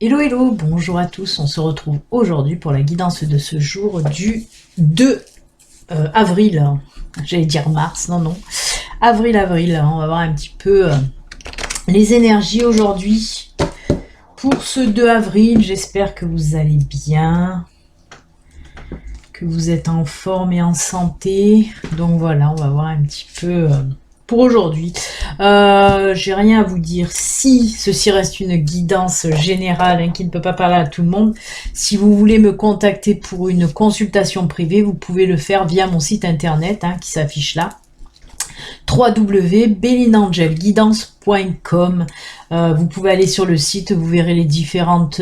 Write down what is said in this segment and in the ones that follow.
Hello hello, bonjour à tous, on se retrouve aujourd'hui pour la guidance de ce jour du 2 avril, j'allais dire mars, non, avril, on va voir un petit peu les énergies aujourd'hui pour ce 2 avril, j'espère que vous allez bien, que vous êtes en forme et en santé, donc voilà, on va voir un petit peu... pour aujourd'hui, j'ai rien à vous dire. Si ceci reste une guidance générale qui ne peut pas parler à tout le monde, si vous voulez me contacter pour une consultation privée, vous pouvez le faire via mon site internet qui s'affiche là, www.belinangelguidance.com. Vous pouvez aller sur le site, vous verrez les différentes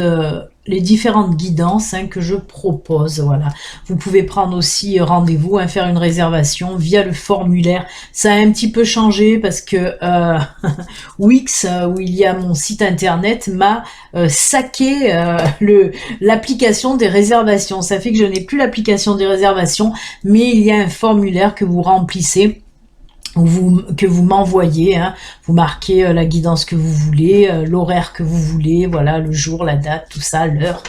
guidances que je propose. Voilà. Vous pouvez prendre aussi rendez-vous, faire une réservation via le formulaire. Ça a un petit peu changé parce que Wix, où il y a mon site internet, m'a saqué l'application des réservations. Ça fait que je n'ai plus l'application des réservations, mais il y a un formulaire que vous remplissez, que vous m'envoyez, vous marquez la guidance que vous voulez, l'horaire que vous voulez, voilà, le jour, la date, tout ça, l'heure.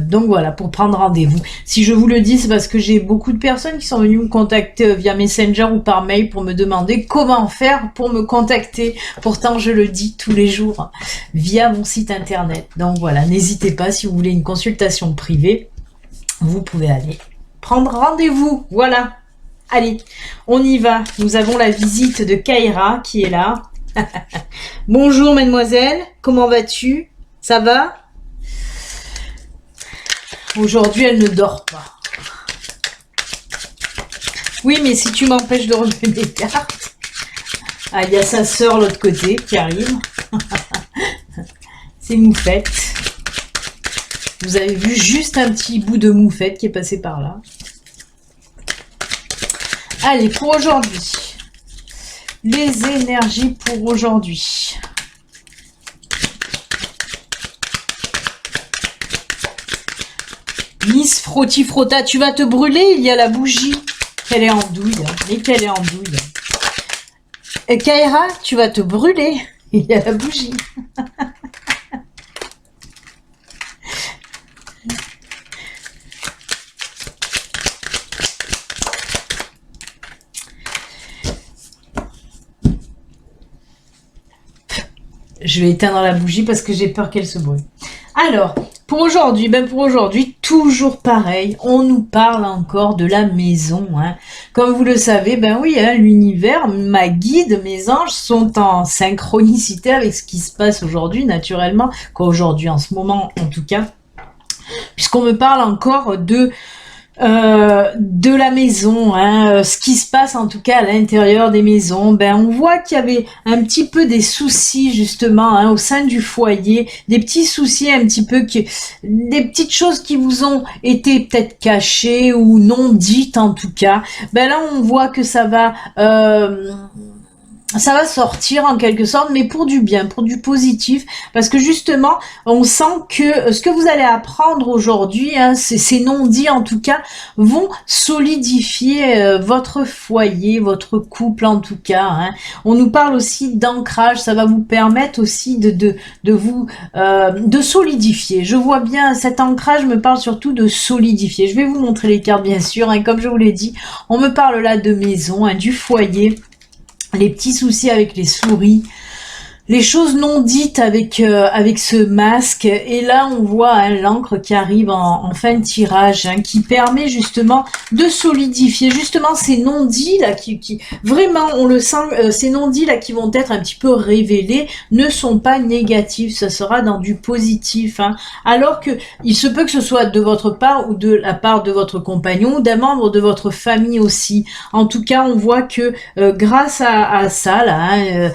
Donc voilà, pour prendre rendez-vous. Si je vous le dis, c'est parce que j'ai beaucoup de personnes qui sont venues me contacter via Messenger ou par mail pour me demander comment faire pour me contacter. Pourtant, je le dis tous les jours via mon site internet. Donc voilà, n'hésitez pas, si vous voulez une consultation privée, vous pouvez aller prendre rendez-vous. Voilà. Allez, on y va. Nous avons la visite de Kaira qui est là. Bonjour mademoiselle, comment vas-tu? Ça va? Aujourd'hui, elle ne dort pas. Oui, mais si tu m'empêches de relever des cartes... Ah, il y a sa sœur l'autre côté qui arrive. C'est Moufette. Vous avez vu juste un petit bout de Moufette qui est passé par là. Allez, pour aujourd'hui, les énergies pour aujourd'hui. Miss Frotti Frotta, tu vas te brûler, il y a la bougie. Qu'elle est en douille, mais qu'elle est en douille. Et Kaira, tu vas te brûler, il y a la bougie. Je vais éteindre la bougie parce que j'ai peur qu'elle se brûle. Alors, pour aujourd'hui, toujours pareil, on nous parle encore de la maison. Comme vous le savez, l'univers, ma guide, mes anges sont en synchronicité avec ce qui se passe aujourd'hui, naturellement. Aujourd'hui, en ce moment, en tout cas. Puisqu'on me parle encore de la maison, ce qui se passe en tout cas à l'intérieur des maisons, on voit qu'il y avait un petit peu des soucis justement au sein du foyer, des petits soucis un petit peu, des petites choses qui vous ont été peut-être cachées ou non dites en tout cas. Là on voit que ça va sortir en quelque sorte, mais pour du bien, pour du positif, parce que justement, on sent que ce que vous allez apprendre aujourd'hui, ces non-dits en tout cas, vont solidifier votre foyer, votre couple en tout cas. On nous parle aussi d'ancrage, ça va vous permettre aussi de vous de solidifier. Je vois bien, cet ancrage me parle surtout de solidifier. Je vais vous montrer les cartes bien sûr, comme je vous l'ai dit, on me parle là de maison, du foyer, les petits soucis avec les souris, les choses non dites avec ce masque, et là on voit l'encre qui arrive en fin de tirage, qui permet justement de solidifier justement ces non-dits là qui vraiment on le sent, ces non-dits là qui vont être un petit peu révélés ne sont pas négatifs, ça sera dans du positif, alors que il se peut que ce soit de votre part ou de la part de votre compagnon ou d'un membre de votre famille aussi. En tout cas on voit que grâce à ça là,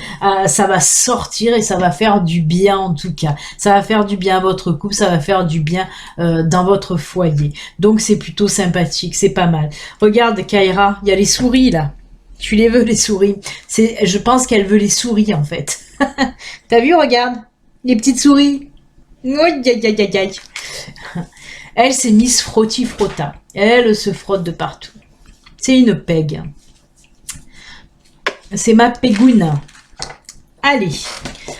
ça va sortir et ça va faire du bien en tout cas. Ça va faire du bien à votre couple, ça va faire du bien dans votre foyer. Donc c'est plutôt sympathique, c'est pas mal. Regarde Kaira, il y a les souris là. Tu les veux les souris? Je pense qu'elle veut les souris en fait. T'as vu, regarde, les petites souris. Elle c'est Miss Frotti Frotta. Elle se frotte de partout. C'est une peg. C'est ma pégoune. Allez,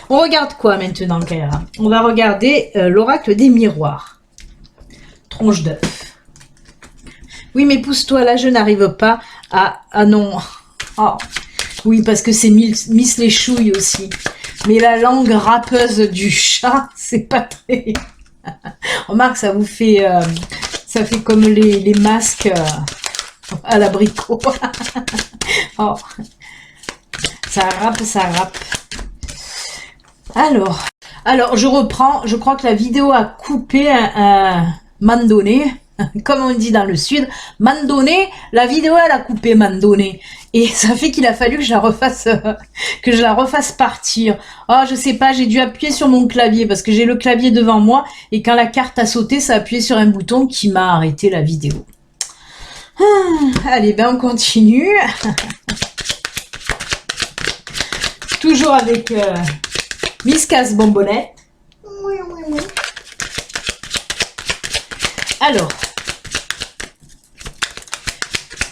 on regarde quoi maintenant, Kaira? On va regarder l'oracle des miroirs. Tronche d'œuf. Oui, mais pousse-toi, là, je n'arrive pas à... Ah non. Oh. Oui, parce que c'est Miss les chouilles aussi. Mais la langue râpeuse du chat, c'est pas très... Remarque, ça vous fait... ça fait comme les masques à l'abricot. Oh. Ça rappe, ça rappe. Alors, je reprends. Je crois que la vidéo a coupé un mandonné, comme on dit dans le sud. Mandonné, la vidéo elle a coupé mandonné. Et ça fait qu'il a fallu que je la refasse partir. Oh, je sais pas, j'ai dû appuyer sur mon clavier parce que j'ai le clavier devant moi et quand la carte a sauté, ça a appuyé sur un bouton qui m'a arrêté la vidéo. Allez, ben on continue. Toujours avec Miss Casse-Bonbonnette. Alors,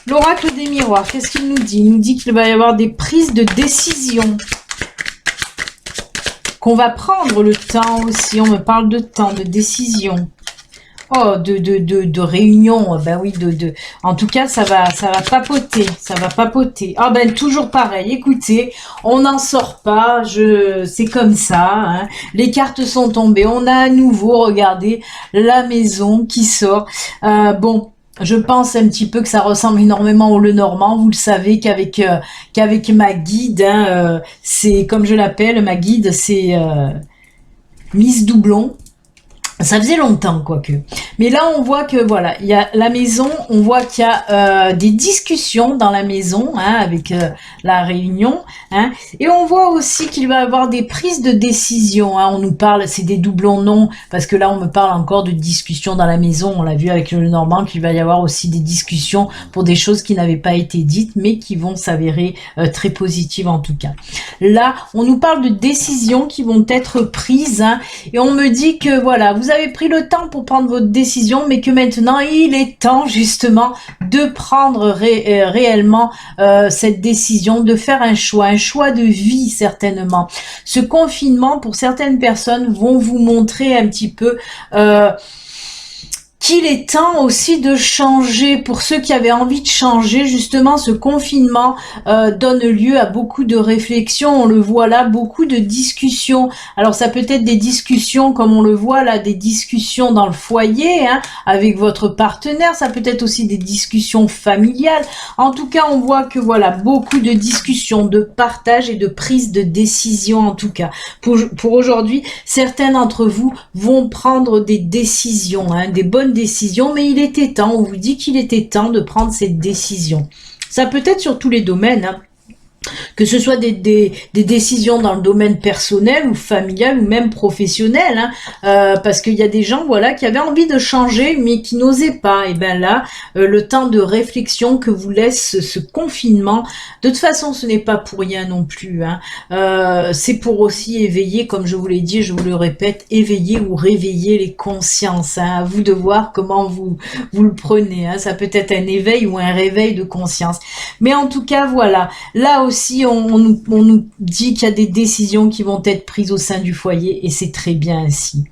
l'oracle des miroirs, qu'est-ce qu'il nous dit? Il nous dit qu'il va y avoir des prises de décision. Qu'on va prendre le temps aussi. On me parle de temps, de décision. Oh, de réunion, ben oui, en tout cas, ça va papoter, ça va papoter. Ah ben, toujours pareil, écoutez, on n'en sort pas, c'est comme ça, hein. Les cartes sont tombées, on a à nouveau, regardez, la maison qui sort. Bon, je pense un petit peu que ça ressemble énormément au Lenormand, vous le savez qu'avec ma guide, hein, c'est, comme je l'appelle, ma guide, c'est Miss Doublon. Ça faisait longtemps, quoique. Mais là, on voit que, voilà, il y a la maison, on voit qu'il y a des discussions dans la maison, hein, avec la réunion, hein, et on voit aussi qu'il va y avoir des prises de décision, hein. On nous parle, c'est des doublons non, parce que là, on me parle encore de discussions dans la maison, on l'a vu avec le Normand, qu'il va y avoir aussi des discussions pour des choses qui n'avaient pas été dites, mais qui vont s'avérer très positives en tout cas. Là, on nous parle de décisions qui vont être prises, hein, et on me dit que, voilà, vous avez pris le temps pour prendre votre décision, mais que maintenant il est temps justement de prendre réellement cette décision, de faire un choix de vie certainement. Ce confinement pour certaines personnes vont vous montrer un petit peu qu'il est temps aussi de changer. Pour ceux qui avaient envie de changer, justement, ce confinement donne lieu à beaucoup de réflexions. On le voit là, beaucoup de discussions. Alors, ça peut être des discussions, comme on le voit là, des discussions dans le foyer, hein, avec votre partenaire. Ça peut être aussi des discussions familiales. En tout cas, on voit que, voilà, beaucoup de discussions, de partage et de prise de décision, en tout cas. Pour aujourd'hui, certains d'entre vous vont prendre des décisions, hein, des bonnes décision, mais il était temps, on vous dit qu'il était temps de prendre cette décision. Ça peut être sur tous les domaines, hein. Que ce soit des décisions dans le domaine personnel ou familial ou même professionnel, hein, parce qu'il y a des gens, voilà, qui avaient envie de changer mais qui n'osaient pas. Et ben là, le temps de réflexion que vous laisse ce confinement, de toute façon, ce n'est pas pour rien non plus, hein. C'est pour aussi éveiller, comme je vous l'ai dit, je vous le répète, éveiller ou réveiller les consciences, hein. À vous de voir comment vous le prenez, hein. Ça peut être un éveil ou un réveil de conscience. Mais en tout cas, voilà, là aussi, on nous dit qu'il y a des décisions qui vont être prises au sein du foyer et c'est très bien ainsi.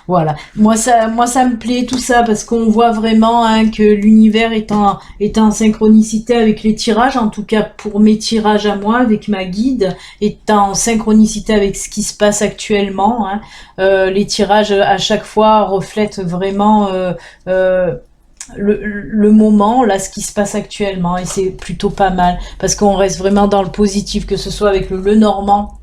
Voilà, moi ça me plaît tout ça parce qu'on voit vraiment, hein, que l'univers est en synchronicité avec les tirages, en tout cas pour mes tirages à moi, avec ma guide, est en synchronicité avec ce qui se passe actuellement, hein. Les tirages à chaque fois reflètent vraiment le moment, là, ce qui se passe actuellement, et c'est plutôt pas mal, parce qu'on reste vraiment dans le positif, que ce soit avec le Lenormand,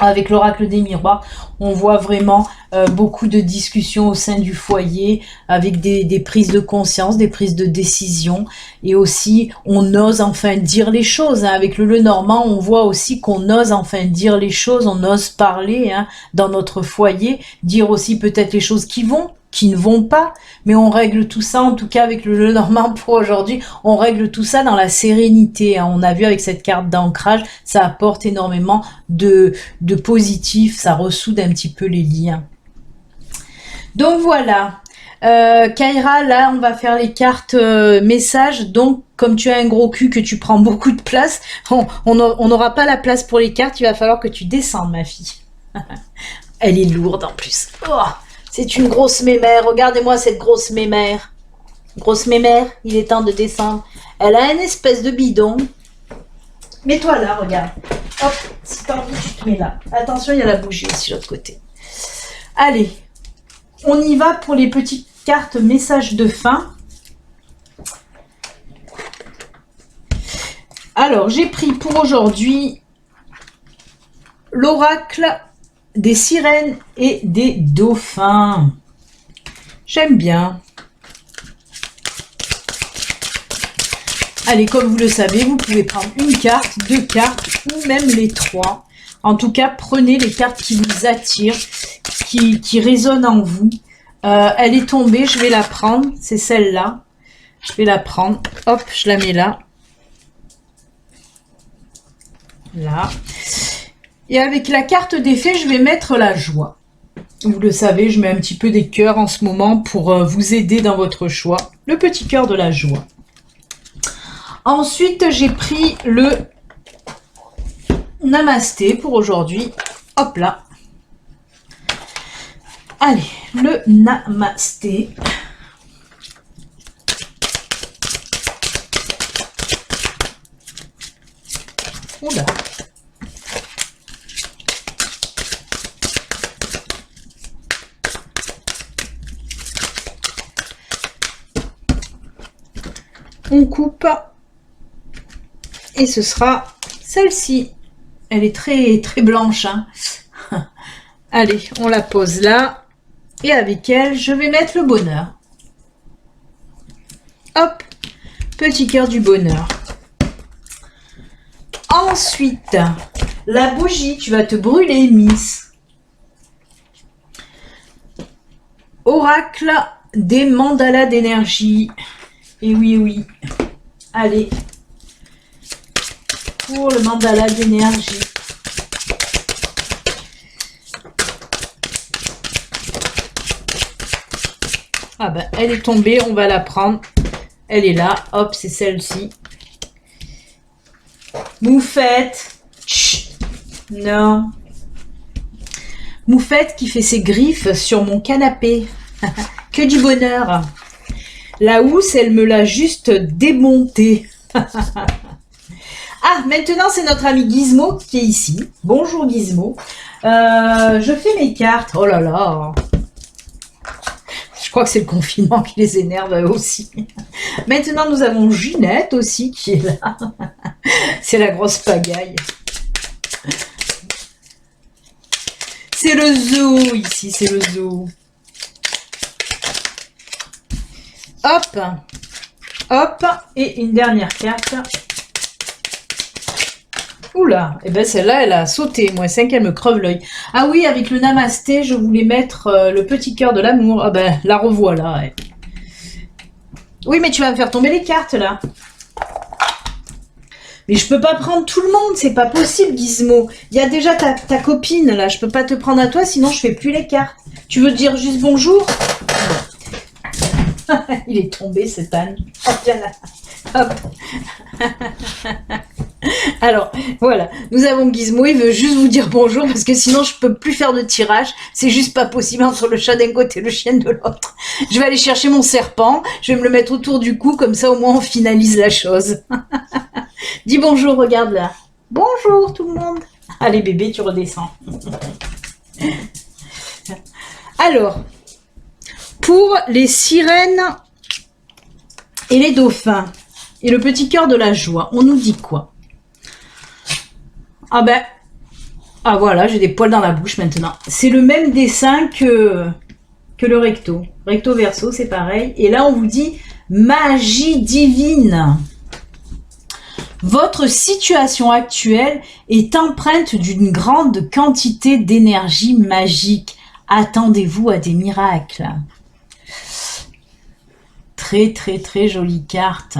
avec l'oracle des miroirs, on voit vraiment beaucoup de discussions au sein du foyer, avec des prises de conscience, des prises de décision, et aussi on ose enfin dire les choses, hein. Avec le Lenormand, on voit aussi qu'on ose enfin dire les choses, on ose parler, hein, dans notre foyer, dire aussi peut-être les choses qui ne vont pas, mais on règle tout ça, en tout cas avec le Lenormand pour aujourd'hui, on règle tout ça dans la sérénité, hein. On a vu avec cette carte d'ancrage, ça apporte énormément de positif, ça ressoude un petit peu les liens. Donc voilà, Kaira, là, on va faire les cartes messages. Donc, comme tu as un gros cul, que tu prends beaucoup de place, on n'aura pas la place pour les cartes. Il va falloir que tu descendes, ma fille. Elle est lourde en plus. Oh, c'est une grosse mémère. Regardez-moi cette grosse mémère. Grosse mémère, il est temps de descendre. Elle a une espèce de bidon. Mets-toi là, regarde. Hop, si t'as envie, tu te mets là. Attention, il y a la bougie aussi de l'autre côté. Allez, on y va pour les petites cartes messages de fin. Alors, j'ai pris pour aujourd'hui l'oracle des sirènes et des dauphins. J'aime bien. Allez, comme vous le savez, vous pouvez prendre une carte, deux cartes ou même les trois. En tout cas, prenez les cartes qui vous attirent, qui résonnent en vous. Elle est tombée, je vais la prendre. C'est celle-là. Je vais la prendre. Hop, je la mets là. Là. Et avec la carte des fées, je vais mettre la joie. Vous le savez, je mets un petit peu des cœurs en ce moment pour vous aider dans votre choix. Le petit cœur de la joie. Ensuite, j'ai pris le Namasté pour aujourd'hui. Hop là. Allez, le Namasté. Oula. On coupe. Et ce sera celle-ci. Elle est très très blanche. Hein. Allez, on la pose là. Et avec elle, je vais mettre le bonheur. Hop, petit cœur du bonheur. Ensuite, la bougie, tu vas te brûler, Miss. Oracle des mandalas d'énergie. Et oui, oui. Allez. Pour le mandala d'énergie. Ah ben, elle est tombée, on va la prendre. Elle est là, hop, c'est celle-ci. Moufette. Chut. Non. Moufette qui fait ses griffes sur mon canapé. Que du bonheur. La housse, elle me l'a juste démontée. Ah, maintenant, c'est notre ami Gizmo qui est ici. Bonjour Gizmo. Je fais mes cartes. Oh là là. Je crois que c'est le confinement qui les énerve aussi. Maintenant, nous avons Ginette aussi qui est là. C'est la grosse pagaille. C'est le zoo ici, c'est le zoo. Hop. Hop. Et une dernière carte. Oula, et ben celle-là, elle a sauté. Moi, 5, elle me creve l'œil. Ah oui, avec le Namasté, je voulais mettre le petit cœur de l'amour. Ah ben, la revoilà. Ouais. Oui, mais tu vas me faire tomber les cartes, là. Mais je peux pas prendre tout le monde, c'est pas possible, Gizmo. Il y a déjà ta copine, là. Je peux pas te prendre à toi, sinon je fais plus les cartes. Tu veux dire juste bonjour? Il est tombé, cet âne. Oh, viens là. Hop. Alors, voilà, nous avons Gizmo, il veut juste vous dire bonjour parce que sinon je peux plus faire de tirage, c'est juste pas possible entre le chat d'un côté et le chien de l'autre. Je vais aller chercher mon serpent, je vais me le mettre autour du cou, comme ça au moins on finalise la chose. Dis bonjour, regarde là. Bonjour tout le monde. Allez bébé, tu redescends. Alors, pour les sirènes et les dauphins et le petit cœur de la joie, on nous dit quoi? Ah ben, ah voilà, j'ai des poils dans la bouche maintenant. C'est le même dessin que le recto. Recto verso, c'est pareil. Et là, on vous dit magie divine. Votre situation actuelle est empreinte d'une grande quantité d'énergie magique. Attendez-vous à des miracles. Très, très, très jolie carte.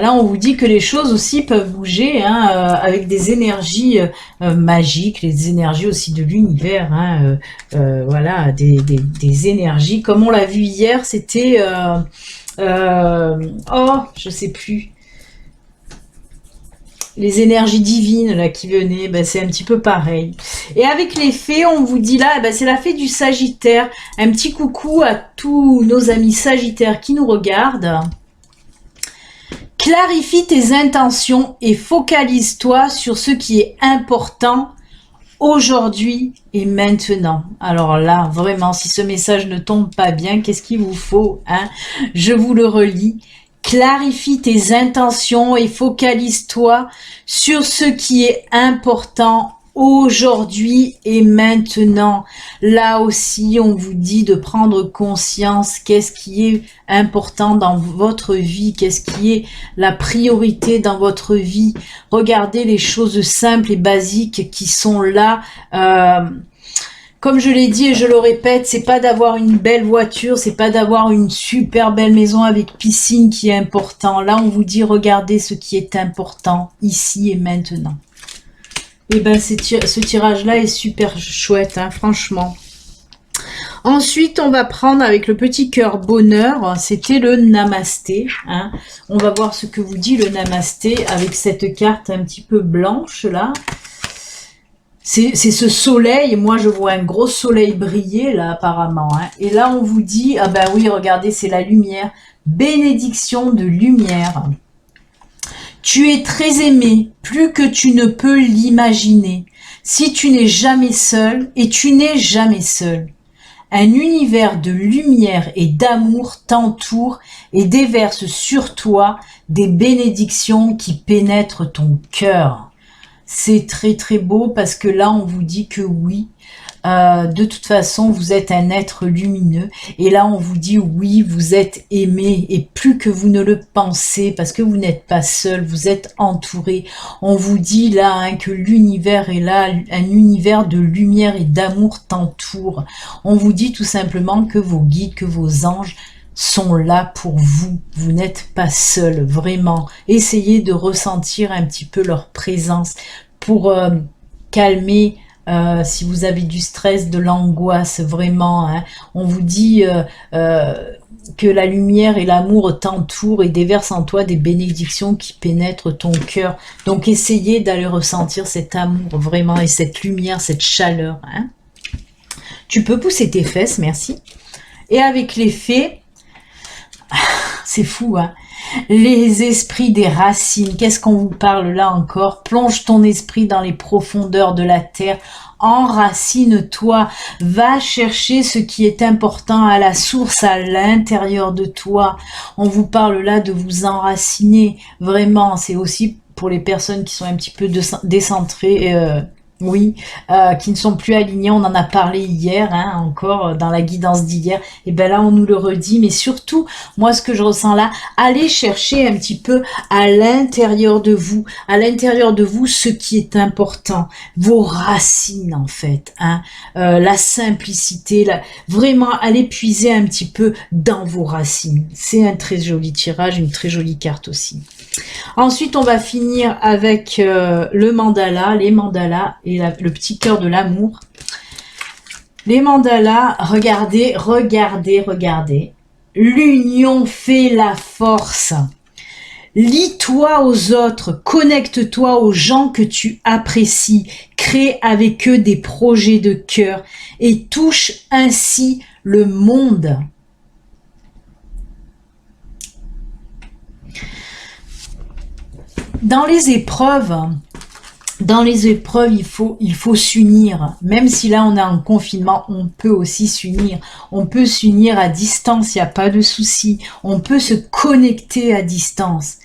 Là, on vous dit que les choses aussi peuvent bouger hein, avec des énergies magiques, les énergies aussi de l'univers. Hein, voilà, des énergies. Comme on l'a vu hier, c'était... oh, je sais plus. Les énergies divines là qui venaient, ben, c'est un petit peu pareil. Et avec les fées, on vous dit là, ben, c'est la fée du Sagittaire. Un petit coucou à tous nos amis Sagittaires qui nous regardent. Clarifie tes intentions et focalise-toi sur ce qui est important aujourd'hui et maintenant. Alors là, vraiment, si ce message ne tombe pas bien, qu'est-ce qu'il vous faut hein? Je vous le relis. Clarifie tes intentions et focalise-toi sur ce qui est important aujourd'hui et maintenant. Là aussi, on vous dit de prendre conscience qu'est-ce qui est important dans votre vie, qu'est-ce qui est la priorité dans votre vie. Regardez les choses simples et basiques qui sont là. Comme je l'ai dit et je le répète, c'est pas d'avoir une belle voiture, c'est pas d'avoir une super belle maison avec piscine qui est important. Là, on vous dit regardez ce qui est important ici et maintenant. Et ben, ce tirage-là est super chouette, hein, franchement. Ensuite, on va prendre avec le petit cœur bonheur, c'était le namasté. Hein. On va voir ce que vous dit le namasté avec cette carte un petit peu blanche là. C'est ce soleil, moi je vois un gros soleil briller là apparemment. Hein. Et là on vous dit, ah ben oui regardez c'est la lumière, bénédiction de lumière. Tu es très aimé, plus que tu ne peux l'imaginer. Si tu n'es jamais seul, et tu n'es jamais seul. Un univers de lumière et d'amour t'entoure et déverse sur toi des bénédictions qui pénètrent ton cœur. C'est très très beau parce que là on vous dit que oui, de toute façon vous êtes un être lumineux et là on vous dit oui vous êtes aimé et plus que vous ne le pensez parce que vous n'êtes pas seul, vous êtes entouré. On vous dit là hein, que l'univers est là, un univers de lumière et d'amour t'entoure. On vous dit tout simplement que vos guides, que vos anges sont là pour vous. Vous n'êtes pas seul, vraiment. Essayez de ressentir un petit peu leur présence pour calmer si vous avez du stress, de l'angoisse, vraiment. Hein. On vous dit que la lumière et l'amour t'entourent et déversent en toi des bénédictions qui pénètrent ton cœur. Donc essayez d'aller ressentir cet amour, vraiment, et cette lumière, cette chaleur. Hein. Tu peux pousser tes fesses, merci. Et avec les fées, c'est fou, hein. Les esprits des racines, qu'est-ce qu'on vous parle là encore? Plonge ton esprit dans les profondeurs de la terre, enracine-toi, va chercher ce qui est important à la source, à l'intérieur de toi. On vous parle là de vous enraciner, vraiment, c'est aussi pour les personnes qui sont un petit peu décentrées, oui, qui ne sont plus alignés, on en a parlé hier, hein, encore dans la guidance d'hier, et ben là on nous le redit, mais surtout, moi ce que je ressens là, allez chercher un petit peu à l'intérieur de vous ce qui est important, vos racines en fait, hein, la simplicité, vraiment allez puiser un petit peu dans vos racines, c'est un très joli tirage, une très jolie carte aussi. Ensuite, on va finir avec le mandala, les mandalas et le petit cœur de l'amour. Les mandalas, regardez, regardez, regardez. L'union fait la force. Lie-toi aux autres, connecte-toi aux gens que tu apprécies, crée avec eux des projets de cœur et touche ainsi le monde. Dans les épreuves, il faut s'unir. Même si là, on est en confinement, on peut aussi s'unir. On peut s'unir à distance, il n'y a pas de souci. On peut se connecter à distance.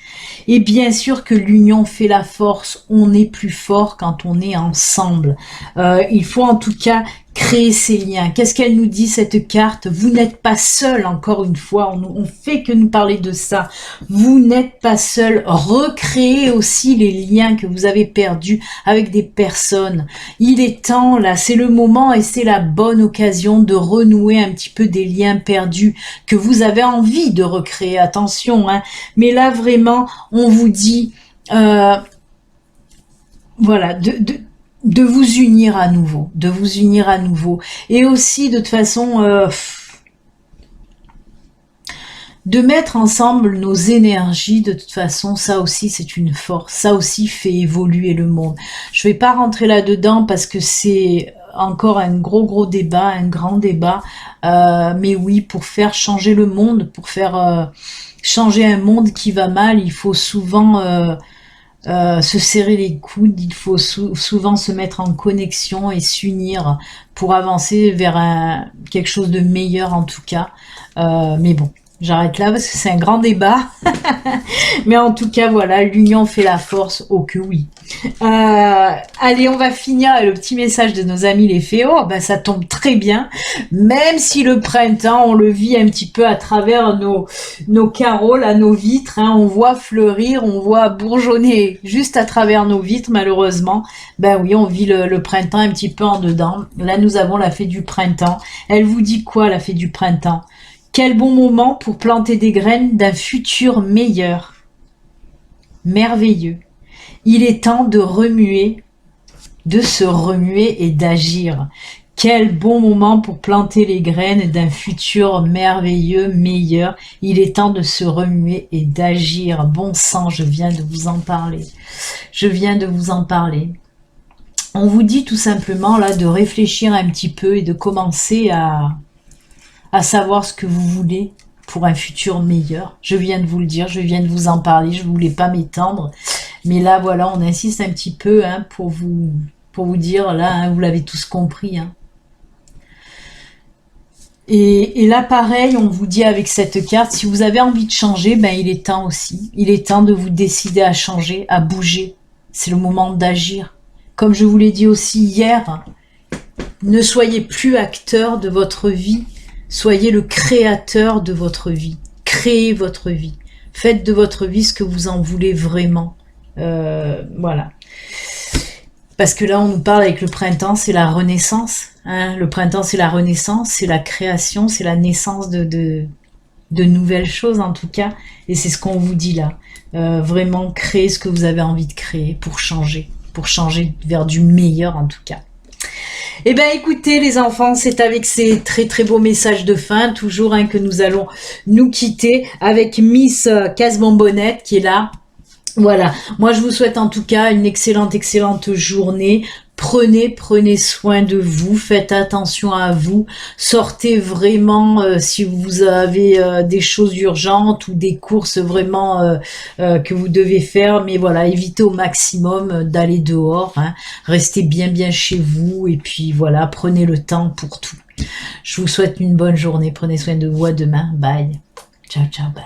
Et bien sûr que l'union fait la force. On est plus fort quand on est ensemble. Il faut en tout cas créer ces liens. Qu'est-ce qu'elle nous dit cette carte? Vous n'êtes pas seul, encore une fois, on fait que nous parler de ça. Vous n'êtes pas seul. Recréez aussi les liens que vous avez perdus avec des personnes. Il est temps, là, c'est le moment et c'est la bonne occasion de renouer un petit peu des liens perdus que vous avez envie de recréer. Attention, hein. Mais là, vraiment, simplement, on vous dit, voilà, de vous unir à nouveau, de vous unir à nouveau. Et aussi, de toute façon, de mettre ensemble nos énergies, de toute façon, ça aussi c'est une force, ça aussi fait évoluer le monde. Je vais pas rentrer là-dedans parce que c'est encore un gros débat, un grand débat, mais oui, pour faire changer le monde, pour faire changer un monde qui va mal, il faut souvent se serrer les coudes, il faut souvent se mettre en connexion et s'unir pour avancer vers quelque chose de meilleur en tout cas, mais bon. J'arrête là parce que c'est un grand débat. Mais en tout cas, voilà, l'union fait la force. Oh que oui. Allez, on va finir avec le petit message de nos amis les féos. Ben, ça tombe très bien. Même si le printemps, on le vit un petit peu à travers nos carreaux, là, nos vitres. Hein, on voit fleurir, on voit bourgeonner juste à travers nos vitres, malheureusement. Ben oui, on vit le printemps un petit peu en dedans. Là, nous avons la fée du printemps. Elle vous dit quoi, la fée du printemps ? Quel bon moment pour planter des graines d'un futur meilleur. Merveilleux. Il est temps de remuer, de se remuer et d'agir. Quel bon moment pour planter les graines d'un futur merveilleux, meilleur. Il est temps de se remuer et d'agir. Bon sang, je viens de vous en parler. Je viens de vous en parler. On vous dit tout simplement là de réfléchir un petit peu et de commencer à savoir ce que vous voulez pour un futur meilleur. Je viens de vous le dire, je viens de vous en parler, je ne voulais pas m'étendre. Mais là, voilà, on insiste un petit peu hein, pour vous dire, là, hein, vous l'avez tous compris. Hein. Et là, pareil, on vous dit avec cette carte, si vous avez envie de changer, ben il est temps aussi. Il est temps de vous décider à changer, à bouger. C'est le moment d'agir. Comme je vous l'ai dit aussi hier, ne soyez plus acteur de votre vie. Soyez le créateur de votre vie. Créez votre vie. Faites de votre vie ce que vous en voulez vraiment. Voilà. Parce que là, on nous parle avec le printemps, c'est la renaissance. Hein. Le printemps, c'est la renaissance, c'est la création, c'est la naissance de nouvelles choses en tout cas. Et c'est ce qu'on vous dit là. Vraiment, créez ce que vous avez envie de créer pour changer vers du meilleur en tout cas. Eh bien écoutez les enfants, c'est avec ces très beaux messages de fin, toujours hein, que nous allons nous quitter avec Miss Casse-Bonbonnette qui est là. Voilà, moi je vous souhaite en tout cas une excellente journée. Prenez soin de vous, faites attention à vous, sortez vraiment si vous avez des choses urgentes ou des courses vraiment que vous devez faire, mais voilà, évitez au maximum d'aller dehors, hein. Restez bien chez vous et puis voilà, prenez le temps pour tout. Je vous souhaite une bonne journée, prenez soin de vous, à demain, bye, ciao bye.